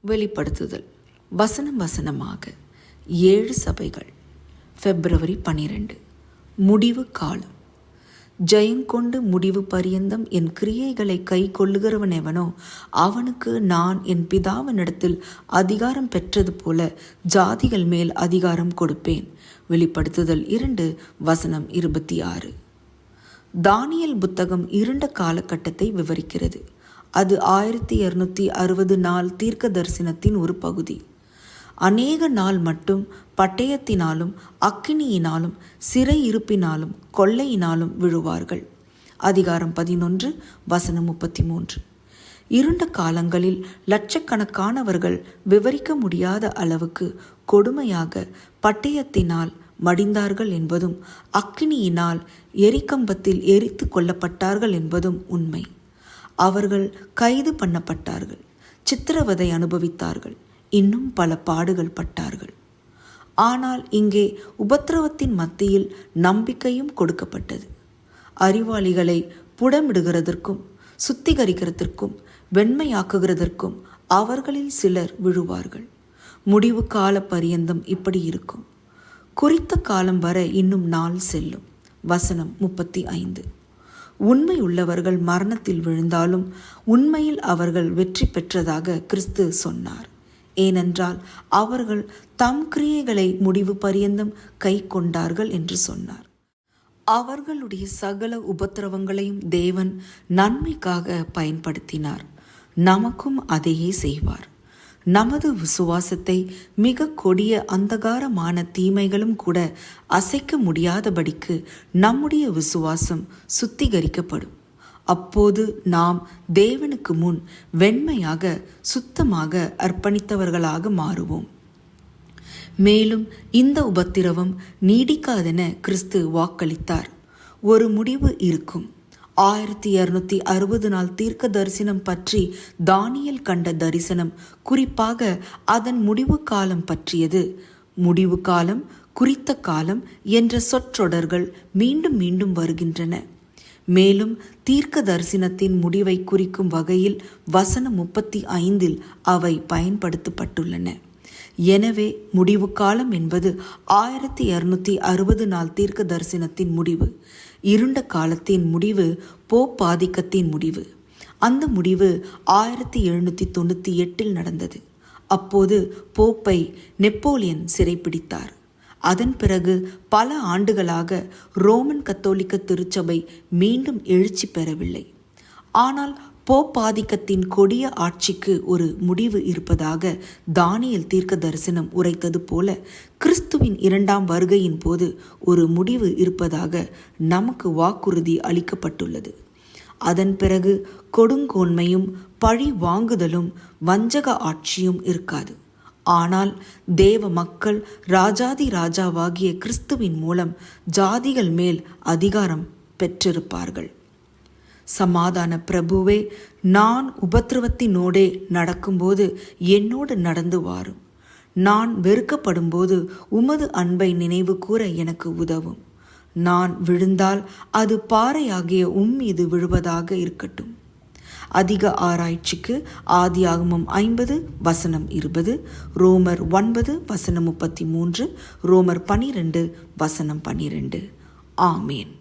வெளிப்படுத்துதல் வசனம் வசனமாக 7 சபைகள். February 12. முடிவு காலம். ஜெயங்கொண்டு முடிவு பரியந்தம் என் கிரியைகளை கை கொள்ளுகிறவன் எவனோ அவனுக்கு நான் என் பிதாவினிடத்தில் அதிகாரம் பெற்றது போல ஜாதிகள் மேல் அதிகாரம் கொடுப்பேன். வெளிப்படுத்துதல் 2 வசனம் 26. தானியேல் புத்தகம் இருண்ட காலகட்டத்தை விவரிக்கிறது. அது 1260 நாள் தீர்க்க தரிசனத்தின் ஒரு பகுதி. அநேக நாள் மட்டும் பட்டயத்தினாலும் அக்கினியினாலும் சிறை இருப்பினாலும் கொள்ளையினாலும் விழுவார்கள். அதிகாரம் 11 வசனம் 33. இருண்ட காலங்களில் லட்சக்கணக்கானவர்கள் விவரிக்க முடியாத அளவுக்கு கொடுமையாக பட்டயத்தினால் மடிந்தார்கள் என்பதும் அக்கினியினால் எரிக்கம்பத்தில் எரித்து கொல்லப்பட்டார்கள் என்பதும் உண்மை. அவர்கள் கைது பண்ணப்பட்டார்கள், சித்திரவதை அனுபவித்தார்கள், இன்னும் பல பாடுகள் பட்டார்கள். ஆனால் இங்கே உபத்திரவத்தின் மத்தியில் நம்பிக்கையும் கொடுக்கப்பட்டது. அறிவாளிகளை புடமிடுகிறதற்கும் சுத்திகரிக்கிறதற்கும் வெண்மையாக்குகிறதற்கும் அவர்களில் சிலர் விழுவார்கள். முடிவு கால பரியந்தம் இப்படி இருக்கும். குறித்த காலம் வரை இன்னும் நாள் செல்லும். வசனம் 35. உண்மை உள்ளவர்கள் மரணத்தில் விழுந்தாலும் உண்மையில் அவர்கள் வெற்றி பெற்றதாக கிறிஸ்து சொன்னார். ஏனென்றால் அவர்கள் தம் கிரியைகளை முடிவு பரியந்தம் கை கொண்டார்கள் என்று சொன்னார். அவர்களுடைய சகல உபத்திரவங்களையும் தேவன் நன்மைக்காக பயன்படுத்தினார். நமக்கும் அதையே செய்வார். நமது விசுவாசத்தை மிக கொடிய அந்தகாரமான தீமைகளும் கூட அசைக்க முடியாதபடிக்கு நம்முடைய விசுவாசம் சுத்திகரிக்கப்படும். அப்போது நாம் தேவனுக்கு முன் வெண்மையாக சுத்தமாக அர்ப்பணித்தவர்களாக மாறுவோம். மேலும் இந்த உபத்திரவம் நீடிக்காதென கிறிஸ்து வாக்களித்தார். ஒரு முடிவு இருக்கும். 1260 நாள் தீர்க்க தரிசனம் பற்றி தானியேல் கண்ட தரிசனம் குறிப்பாக அதன் முடிவு காலம் பற்றியது. முடிவு காலம், குறித்த காலம் என்ற சொற்றொடர்கள் மீண்டும் மீண்டும் வருகின்றன. மேலும் தீர்க்க தரிசனத்தின் முடிவை குறிக்கும் வகையில் வசனம் 35 அவை பயன்படுத்தப்பட்டுள்ளன. எனவே முடிவு காலம் என்பது 1260 நாள் தீர்க்க தரிசனத்தின் முடிவு. இருண்ட காலத்தின் முடிவு போப்பாதிக்கத்தின் முடிவு. அந்த முடிவு 1798 நடந்தது. அப்போது போப்பை நெப்போலியன் சிறைப்பிடித்தார். அதன் பிறகு பல ஆண்டுகளாக ரோமன் கத்தோலிக்க திருச்சபை மீண்டும் எழுச்சி பெறவில்லை. ஆனால் போப்பாதிக்கத்தின் கொடிய ஆட்சிக்கு ஒரு முடிவு இருப்பதாக தானியேல் தீர்க்க தரிசனம் உரைத்தது போல கிறிஸ்துவின் 2ஆம் வருகையின் போது ஒரு முடிவு இருப்பதாக நமக்கு வாக்குறுதி அளிக்கப்பட்டுள்ளது. அதன் பிறகு கொடுங்கோன்மையும் பழி வாங்குதலும் வஞ்சக ஆட்சியும் இருக்காது. ஆனால் தேவ மக்கள் ராஜாதி ராஜாவாகிய கிறிஸ்துவின் மூலம் ஜாதிகள் மேல் அதிகாரம் பெற்றிருப்பார்கள். சமாதான பிரபுவே, நான் உபத்திரவத்தினோடே நடக்கும்போது என்னோடு நடந்து வாரும். நான் வெறுக்கப்படும்போது உமது அன்பை நினைவு கூற எனக்கு உதவும். நான் விழுந்தால் அது பாறையாகிய மீது விழுவதாக இருக்கட்டும். அதிக ஆராய்ச்சிக்கு ஆதியாகமம் 50 வசனம் 20, ரோமர் 9 வசனம் 33, ரோமர் 12 வசனம் 12. ஆமேன்.